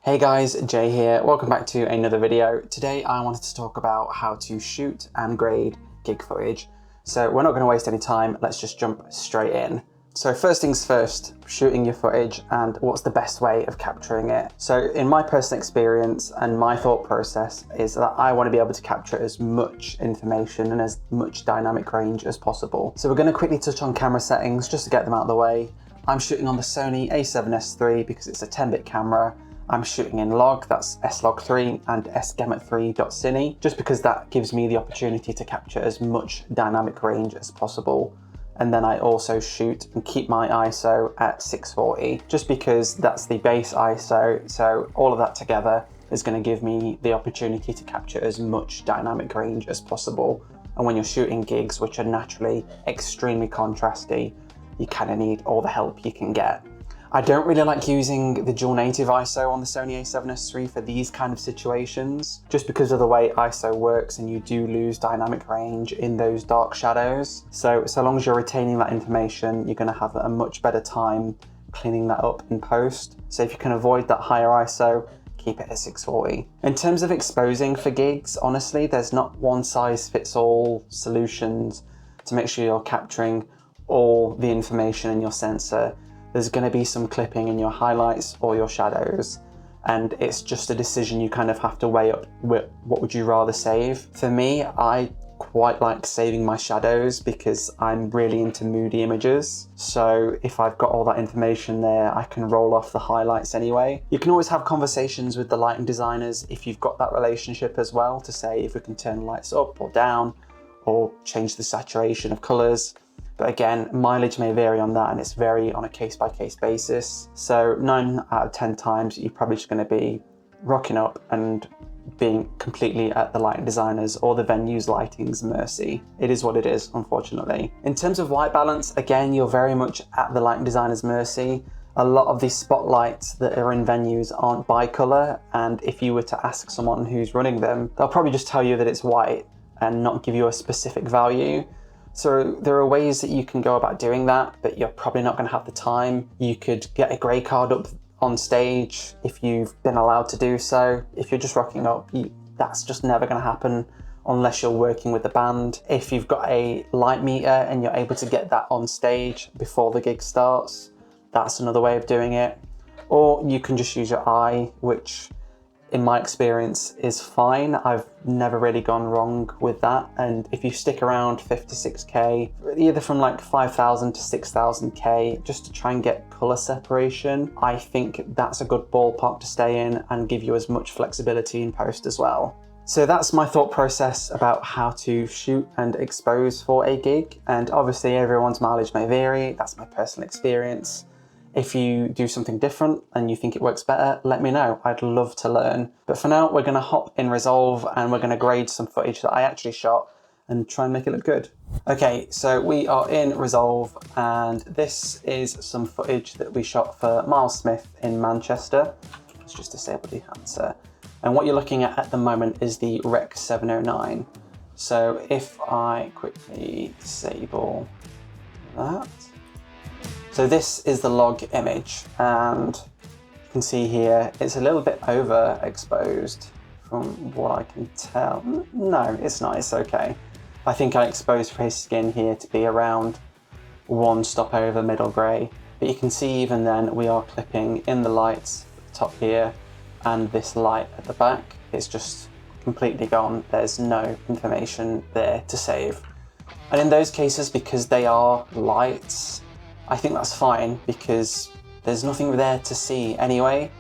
Hey guys, Jay here. Welcome back to another video. Today I wanted to talk about how to shoot and grade gig footage. So we're not going to waste any time, let's just jump straight in. So first things first, shooting your footage and what's the best way of capturing it. So in my personal experience and my thought process is that I want to be able to capture as much information and as much dynamic range as possible. So we're going to quickly touch on camera settings just to get them out of the way. I'm shooting on the Sony a7S III because it's a 10-bit camera. I'm shooting in log, that's S-Log3 and S-Gamut3.cine, just because that gives me the opportunity to capture as much dynamic range as possible. And then I also shoot and keep my ISO at 640, just because that's the base ISO, so all of that together is going to give me the opportunity to capture as much dynamic range as possible. And when you're shooting gigs, which are naturally extremely contrasty, you kind of need all the help you can get. I don't really like using the dual native ISO on the Sony a7S III for these kind of situations, just because of the way ISO works and you do lose dynamic range in those dark shadows. So long as you're retaining that information, you're going to have a much better time cleaning that up in post. So if you can avoid that higher ISO, keep it at 640. In terms of exposing for gigs, honestly, there's not one size fits all solutions to make sure you're capturing all the information in your sensor. There's going to be some clipping in your highlights or your shadows, and it's just a decision you kind of have to weigh up with what would you rather save. For me, I quite like saving my shadows because I'm really into moody images. So if I've got all that information there, I can roll off the highlights anyway. You can always have conversations with the lighting designers if you've got that relationship as well, to say if we can turn lights up or down or change the saturation of colors. But again, mileage may vary on that, and it's very on a case-by-case basis. So 9 out of 10 times, you're probably just going to be rocking up and being completely at the lighting designers or the venue's lighting's mercy. It is what it is, unfortunately. In terms of white balance, again, you're very much at the lighting designer's mercy. A lot of these spotlights that are in venues aren't bi-color, and if you were to ask someone who's running them, they'll probably just tell you that it's white and not give you a specific value. So there are ways that you can go about doing that, but you're probably not going to have the time. You could get a grey card up on stage if you've been allowed to do so. If you're just rocking up, that's just never going to happen unless you're working with the band. If you've got a light meter and you're able to get that on stage before the gig starts, that's another way of doing it. Or you can just use your eye, which in my experience is fine. I've never really gone wrong with that. And if you stick around 56K, either from like 5,000 to 6,000K, just to try and get color separation, I think that's a good ballpark to stay in and give you as much flexibility in post as well. So that's my thought process about how to shoot and expose for a gig. And obviously everyone's mileage may vary. That's my personal experience. If you do something different and you think it works better, let me know. I'd love to learn. But for now, we're going to hop in Resolve and we're going to grade some footage that I actually shot and try and make it look good. Okay, so we are in Resolve, and this is some footage that we shot for Myles Smith in Manchester. Let's just disable the answer. And what you're looking at the moment is the Rec 709. So if I quickly disable that. So this is the log image, and you can see here it's a little bit overexposed from what I can tell. No, it's not, it's okay. I think I exposed for his skin here to be around 1 stop over middle grey, but you can see even then we are clipping in the lights at the top here and this light at the back. It's just completely gone. There's no information there to save. And in those cases, because they are lights, I think that's fine because there's nothing there to see anyway,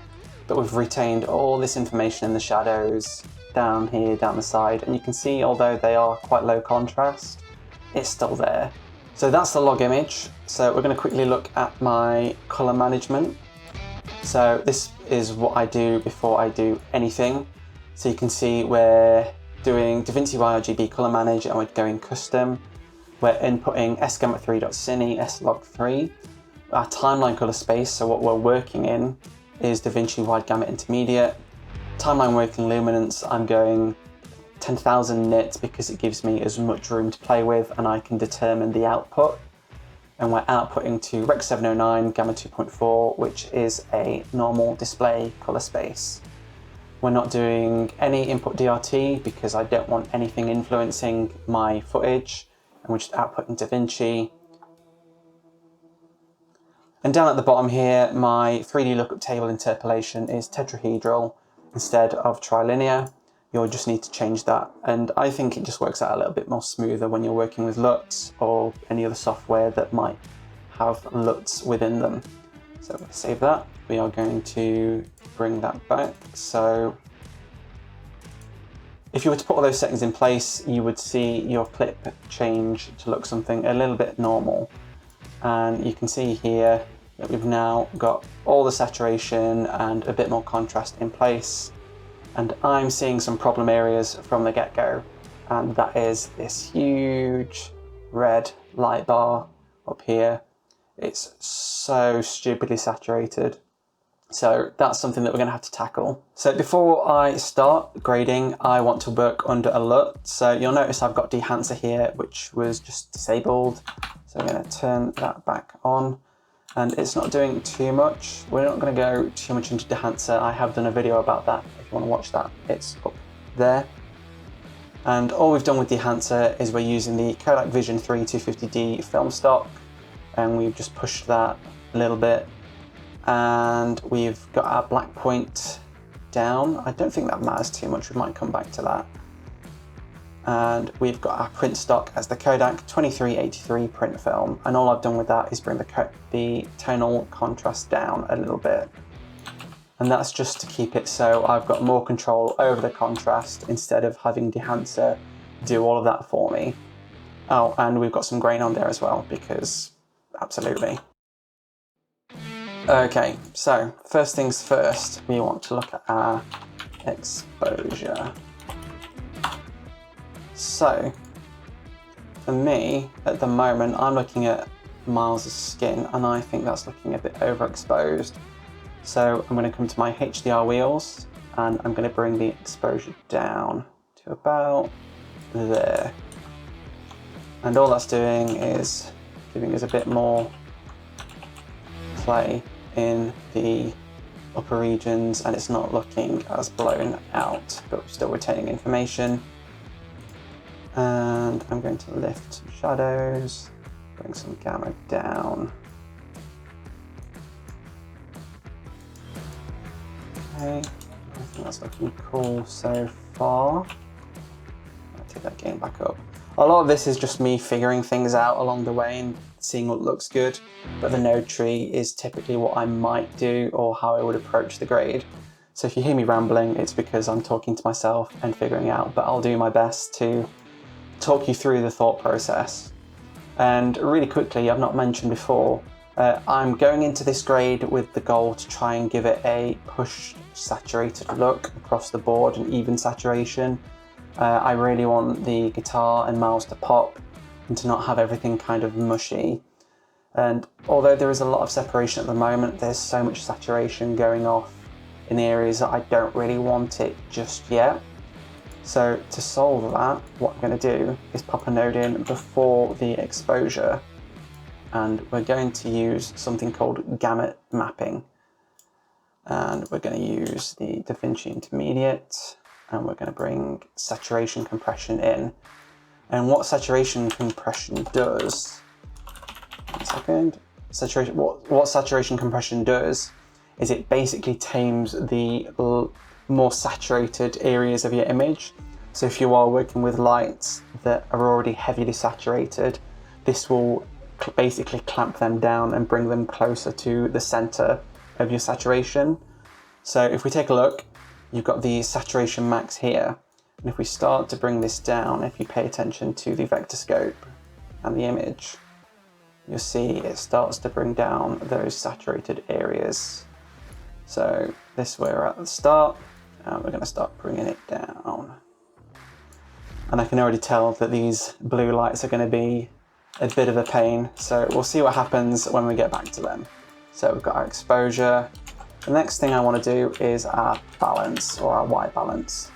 but we've retained all this information in the shadows down here, down the side, and you can see although they are quite low contrast, it's still there. So that's the log image. So we're going to quickly look at my color management. So this is what I do before I do anything. So you can see we're doing DaVinci YRGB color manage and we're going custom. We're inputting S-Gamut3.cine, S-Log3. Our timeline color space, so what we're working in, is DaVinci Wide Gamut Intermediate. Timeline working luminance, I'm going 10,000 nits because it gives me as much room to play with and I can determine the output. and we're outputting to Rec 709 Gamma 2.4, which is a normal display color space. We're not doing any input DRT because I don't want anything influencing my footage, and we're just outputting DaVinci. And down at the bottom here, my 3D lookup table interpolation is tetrahedral instead of trilinear. You'll just need to change that, and I think it just works out a little bit more smoother when you're working with LUTs or any other software that might have LUTs within them. So I'm going to save that. We are going to bring that back. So if you were to put all those settings in place, you would see your clip change to look something a little bit normal. And you can see here that we've now got all the saturation and a bit more contrast in place. And I'm seeing some problem areas from the get-go, and that is this huge red light bar up here. It's so stupidly saturated. So that's something that we're going to have to tackle. So before I start grading, I want to work under a LUT. So you'll notice I've got dehancer here, which was just disabled. So I'm going to turn that back on. And it's not doing too much. We're not going to go too much into dehancer. I have done a video about that. If you want to watch that, it's up there. And all we've done with dehancer is we're using the Kodak Vision 3 250D film stock, and we've just pushed that a little bit. And we've got our black point down. I don't think that matters too much. We might come back to that. And we've got our print stock as the Kodak 2383 print film, and all I've done with that is bring the tonal contrast down a little bit, and that's just to keep it so I've got more control over the contrast instead of having dehancer do all of that for me. Oh, and we've got some grain on there as well, because absolutely. Okay, so first things first, we want to look at our exposure. So, for me, at the moment, I'm looking at Myles' skin, and I think that's looking a bit overexposed. So I'm going to come to my HDR wheels, and I'm going to bring the exposure down to about there. And all that's doing is giving us a bit more play in the upper regions, and it's not looking as blown out, but we're still retaining information. And I'm going to lift some shadows, bring some gamma down. Okay, I think that's looking cool so far. I'll take that gain back up. A lot of this is just me figuring things out along the way and seeing what looks good, but the node tree is typically what I might do or how I would approach the grade. So if you hear me rambling, it's because I'm talking to myself and figuring out, but I'll do my best to talk you through the thought process. And really quickly, I've not mentioned before, I'm going into this grade with the goal to try and give it a pushed saturated look across the board and even saturation. I really want the guitar and Myles to pop and to not have everything kind of mushy. And although there is a lot of separation at the moment, there's so much saturation going off in the areas that I don't really want it just yet. So to solve that, what I'm going to do is pop a node in before the exposure, and we're going to use something called gamut mapping. And we're going to use the DaVinci Intermediate, and we're going to bring saturation compression in. And what saturation compression does, one second, what saturation compression does is it basically tames the more saturated areas of your image. So if you are working with lights that are already heavily saturated, this will basically clamp them down and bring them closer to the center of your saturation. So if we take a look, you've got the saturation max here. And if we start to bring this down, if you pay attention to the vector scope and the image, you'll see it starts to bring down those saturated areas. So this we're at the start, and we're going to start bringing it down. And I can already tell that these blue lights are going to be a bit of a pain, so we'll see what happens when we get back to them. So we've got our exposure. The next thing I want to do is our balance, or our white balance.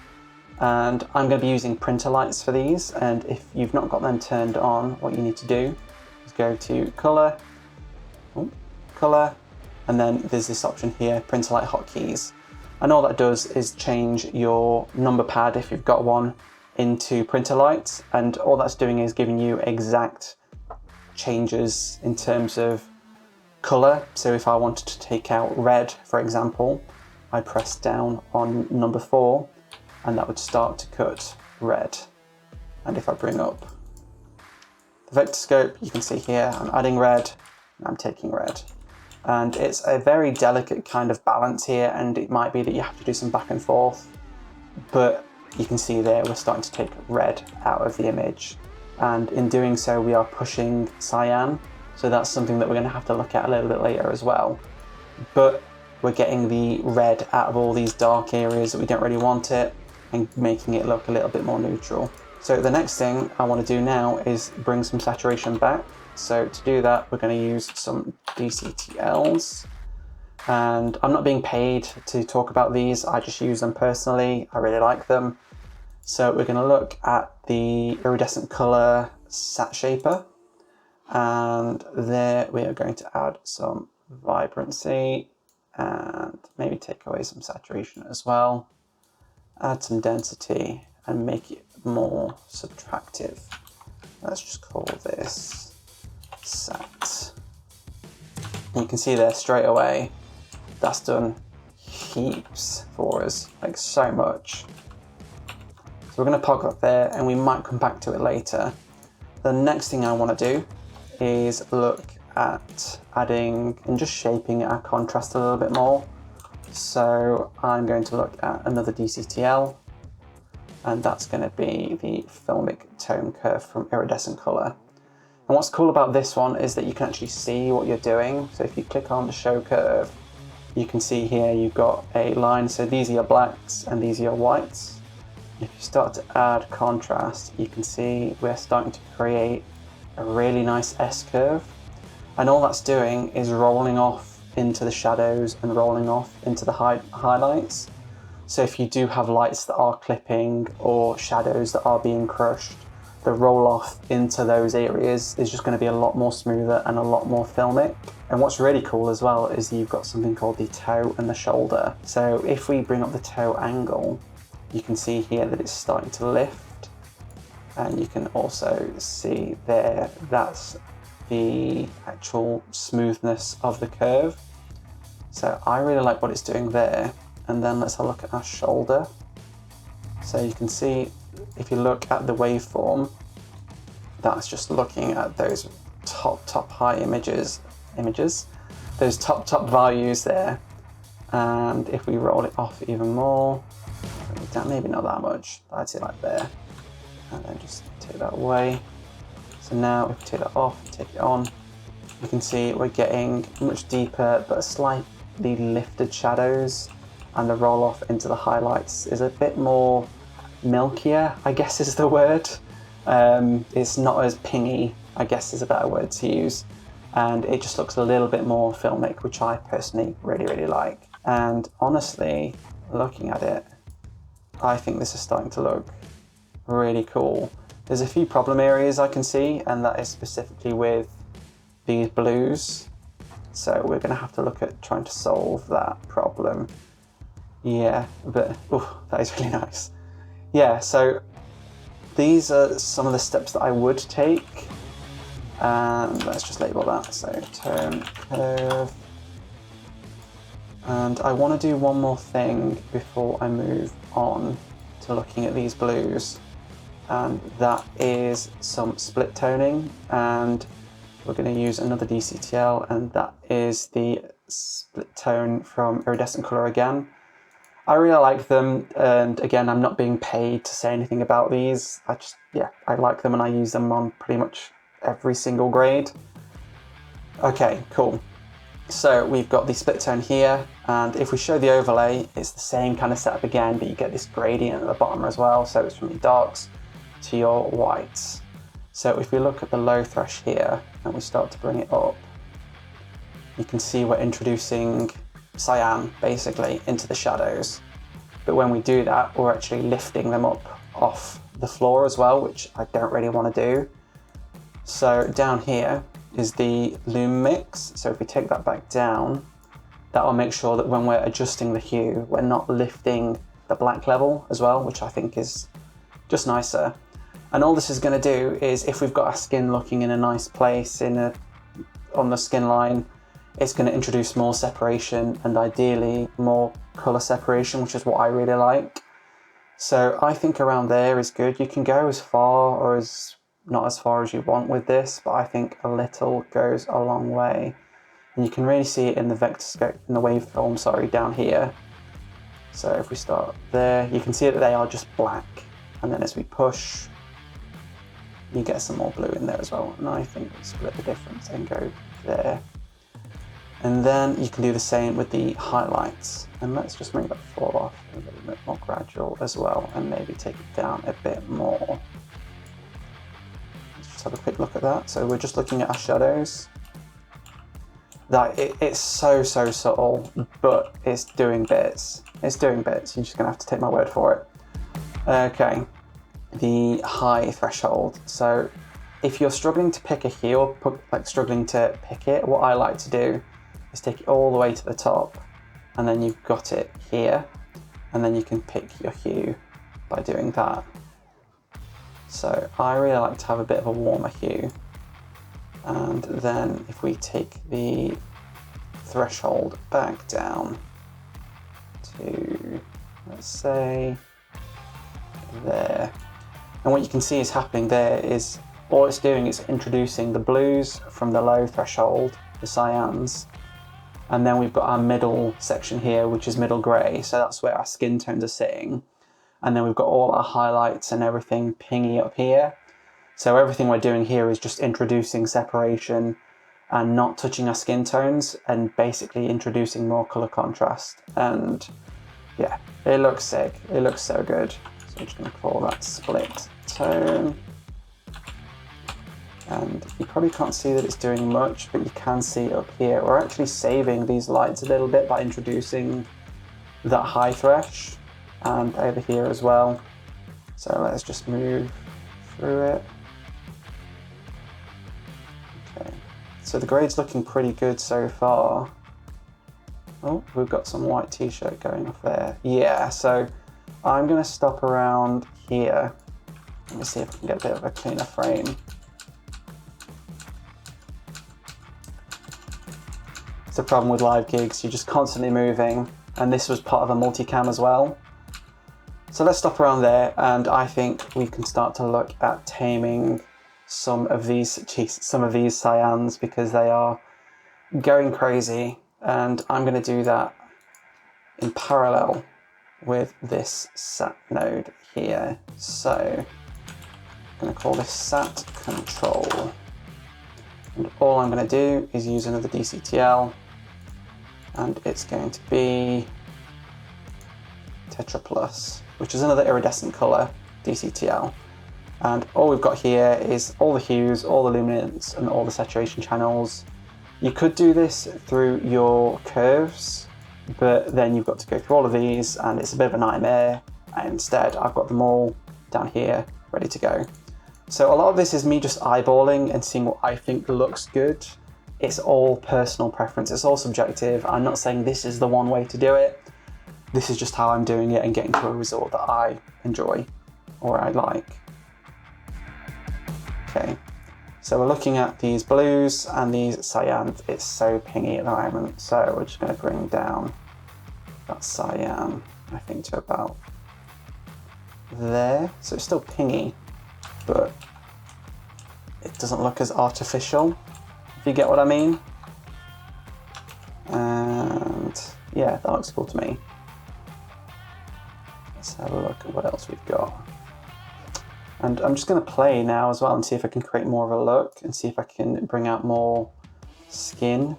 And I'm going to be using printer lights for these, and if you've not got them turned on, what you need to do is go to color, color, and then there's this option here, printer light hotkeys. And all that does is change your number pad, if you've got one, into printer lights. And all that's doing is giving you exact changes in terms of color. So if I wanted to take out red, for example, I press down on number 4 and that would start to cut red. And if I bring up the vector scope, you can see here I'm adding red and I'm taking red. And it's a very delicate kind of balance here, and it might be that you have to do some back and forth, but you can see there we're starting to take red out of the image. And in doing so, we are pushing cyan. So that's something that we're going to have to look at a little bit later as well. But we're getting the red out of all these dark areas that we don't really want it and making it look a little bit more neutral. So the next thing I want to do now is bring some saturation back. So to do that, we're going to use some DCTLs. And I'm not being paid to talk about these. I just use them personally. I really like them. So we're going to look at the iridescent color sat shaper. And there we are going to add some vibrancy and maybe take away some saturation as well. Add some density and make it more subtractive. Let's just call this sat. And you can see there straight away, that's done heaps for us, like so much. So we're going to park that there and we might come back to it later. The next thing I want to do is look at adding and just shaping our contrast a little bit more. So I'm going to look at another DCTL, and that's going to be the filmic tone curve from iridescent color. And what's cool about this one is that you can actually see what you're doing. So if you click on the show curve, you can see here you've got a line. So these are your blacks and these are your whites. If you start to add contrast, you can see we're starting to create a really nice S-curve. And all that's doing is rolling off into the shadows and rolling off into the highlights. So if you do have lights that are clipping or shadows that are being crushed, the roll off into those areas is just going to be a lot more smoother and a lot more filmic. And what's really cool as well is you've got something called the toe and the shoulder. So if we bring up the toe angle, you can see here that it's starting to lift. And you can also see there, that's the actual smoothness of the curve. So I really like what it's doing there. And then let's have a look at our shoulder. So you can see, if you look at the waveform, that's just looking at those top high images, those top values there. And if we roll it off even more, maybe not that much, I'd say like there, and then just take that away. So now if we take that off, take it on, you can see we're getting much deeper but slightly lifted shadows, and the roll off into the highlights is a bit more milkier, I guess is the word. It's not as pingy, I guess is a better word to use, and it just looks a little bit more filmic, which I personally really like. And honestly, looking at it, I think this is starting to look really cool. There's a few problem areas I can see, and that is specifically with these blues. So we're going to have to look at trying to solve that problem. Yeah, but that is really nice. Yeah, so these are some of the steps that I would take. And let's just label that. So tone curve. And I want to do one more thing before I move on to looking at these blues. And that is some split toning. And we're going to use another DCTL, and that is the split tone from iridescent color again. I really like them, and again, I'm not being paid to say anything about these. I like them and I use them on pretty much every single grade. Okay, cool. So we've got the split tone here, and if we show the overlay, it's the same kind of setup again, but you get this gradient at the bottom as well. So it's from your darks to your whites. So if we look at the low thresh here and we start to bring it up, you can see we're introducing cyan basically into the shadows. But when we do that, we're actually lifting them up off the floor as well, which I don't really want to do. So down here, is the Lume Mix. So if we take that back down, that will make sure that when we're adjusting the hue, we're not lifting the black level as well, which I think is just nicer. And all this is going to do is, if we've got our skin looking in a nice place on the skin line, it's going to introduce more separation and ideally more colour separation, which is what I really like. So I think around there is good. You can go as far or not as far as you want with this, but I think a little goes a long way. And you can really see it in the vector scope, in the waveform, sorry, down here. So if we start there, you can see that they are just black. And then as we push, you get some more blue in there as well. And I think we split the difference and go there. And then you can do the same with the highlights. And let's just make that fall off a little bit more gradual as well, and maybe take it down a bit more. Let's just have a quick look at that. So we're just looking at our shadows. It's so subtle, but it's doing bits. It's doing bits. You're just gonna have to take my word for it. Okay, the high threshold. So if you're struggling to pick a hue, or struggling to pick it, what I like to do is take it all the way to the top, and then you've got it here, and then you can pick your hue by doing that. So I really like to have a bit of a warmer hue. And then if we take the threshold back down to, let's say, there. And what you can see is happening there is, all it's doing is introducing the blues from the low threshold, the cyans, and then we've got our middle section here, which is middle grey, so that's where our skin tones are sitting. And then we've got all our highlights and everything pingy up here. So everything we're doing here is just introducing separation and not touching our skin tones, and basically introducing more colour contrast. And yeah, it looks sick. It looks so good. So I'm just going to call that split tone. And you probably can't see that it's doing much, but you can see up here. We're actually saving these lights a little bit by introducing that high thresh, and over here as well. So let's just move through it. Okay, so the grade's looking pretty good so far. Oh, we've got some white t-shirt going off there. Yeah, so I'm gonna stop around here. Let me see if I can get a bit of a cleaner frame. It's the problem with live gigs, you're just constantly moving, and this was part of a multicam as well. So let's stop around there, and I think we can start to look at taming some of these cyans, because they are going crazy, and I'm going to do that in parallel with this sat node here. So I'm going to call this sat control, and all I'm going to do is use another DCTL, and it's going to be Tetra Plus, which is another iridescent color DCTL. And all we've got here is all the hues, all the luminance, and all the saturation channels. You could do this through your curves, but then you've got to go through all of these, and it's a bit of a nightmare. And instead, I've got them all down here, ready to go. So a lot of this is me just eyeballing and seeing what I think looks good. It's all personal preference, it's all subjective. I'm not saying this is the one way to do it. This is just how I'm doing it and getting to a result that I enjoy or I like. Okay, so we're looking at these blues and these cyans. It's so pingy at the moment, so we're just going to bring down that cyan, I think, to about there. So it's still pingy, but it doesn't look as artificial, if you get what I mean. And yeah, that looks cool to me. Let's have a look at what else we've got. And I'm just going to play now as well and see if I can create more of a look and see if I can bring out more skin.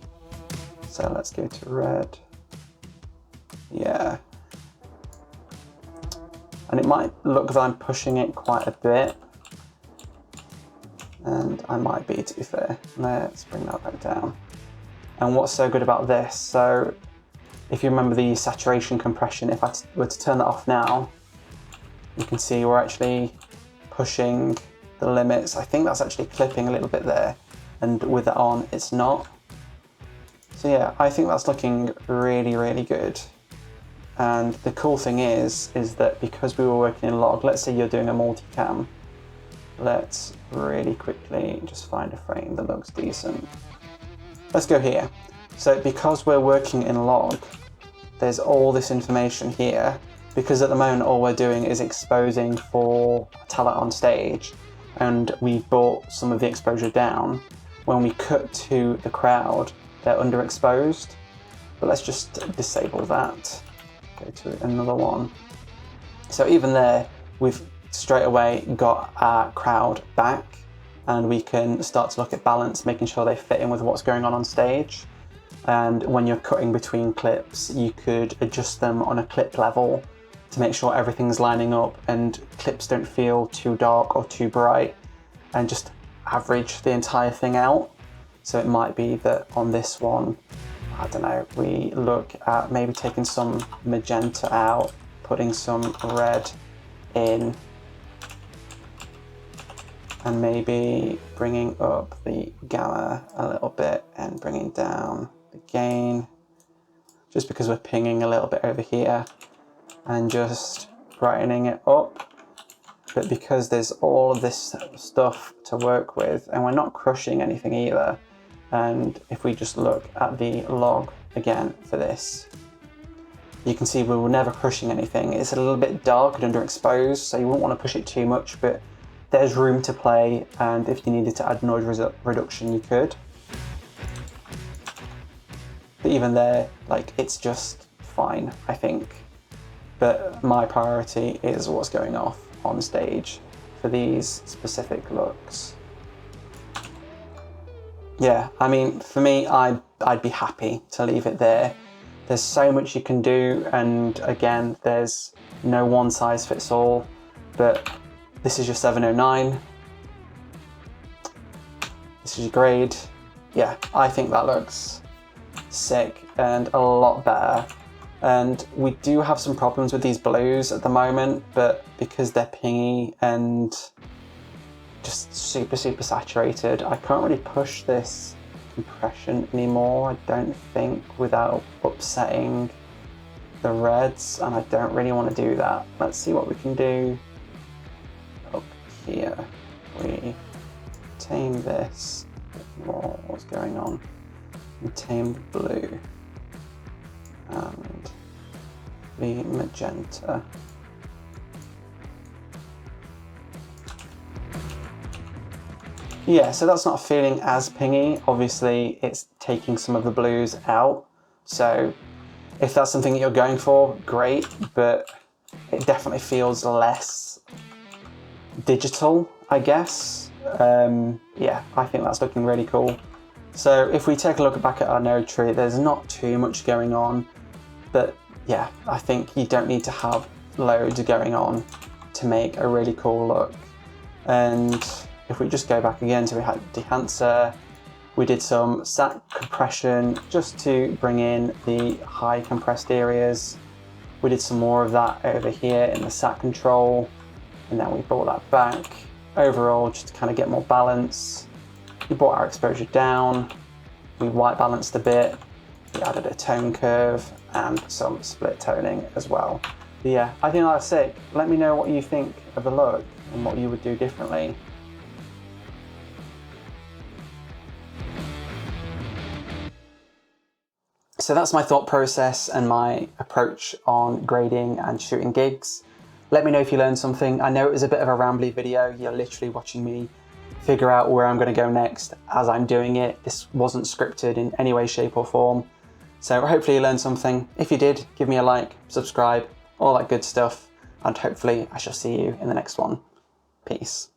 So let's go to red. Yeah. And it might look that I'm pushing it quite a bit. And I might be, to be fair. Let's bring that back down. And what's so good about this, so if you remember the saturation compression, if I were to turn that off now, you can see we're actually pushing the limits. I think that's actually clipping a little bit there. and with it on, it's not. So yeah, I think that's looking really, really good. And the cool thing is that because we were working in log, let's say you're doing a multicam, let's really quickly just find a frame that looks decent. Let's go here. So because we're working in log, there's all this information here, because at the moment all we're doing is exposing for talent on stage, and we brought some of the exposure down. When we cut to the crowd, they're underexposed. But let's just disable that. Go to another one. So even there, we've straight away got our crowd back, and we can start to look at balance, making sure they fit in with what's going on stage. And when you're cutting between clips, you could adjust them on a clip level to make sure everything's lining up and clips don't feel too dark or too bright, and just average the entire thing out. So it might be that on this one, I don't know, we look at maybe taking some magenta out, putting some red in, and maybe bringing up the gamma a little bit and bringing down the gain, just because we're pinging a little bit over here, and just brightening it up. But because there's all of this stuff to work with, and we're not crushing anything either, and if we just look at the log again for this, you can see we were never crushing anything. It's a little bit dark and underexposed, so you wouldn't want to push it too much, but there's room to play, and if you needed to add noise reduction, you could. But even there, like, it's just fine, I think. But my priority is what's going on stage for these specific looks. Yeah, I mean, for me, I'd be happy to leave it there. There's so much you can do, and again, there's no one size fits all, but this is your 709. This is your grade. Yeah, I think that looks sick and a lot better. And we do have some problems with these blues at the moment, but because they're pingy and just super, super saturated, I can't really push this compression anymore, I don't think, without upsetting the reds, and I don't really want to do that. Let's see what we can do up here. We tame this a bit more. What's going on? We tame the blue and the magenta. Yeah, so that's not feeling as pingy. Obviously, it's taking some of the blues out. So if that's something that you're going for, great, but it definitely feels less digital, I guess. Yeah, I think that's looking really cool. So if we take a look back at our node tree, there's not too much going on, but yeah, I think you don't need to have loads going on to make a really cool look. And if we just go back again to Dehancer, we did some sack compression just to bring in the high compressed areas. We did some more of that over here in the sack control, and then we brought that back. Overall, just to kind of get more balance. We brought our exposure down, we white balanced a bit, we added a tone curve and some split toning as well. But yeah, I think that's sick. Let me know what you think of the look and what you would do differently. So that's my thought process and my approach on grading and shooting gigs. Let me know if you learned something. I know it was a bit of a rambly video. You're literally watching me figure out where I'm going to go next as I'm doing it. This wasn't scripted in any way, shape or form. So hopefully you learned something. If you did, give me a like, subscribe, all that good stuff, and hopefully I shall see you in the next one. Peace.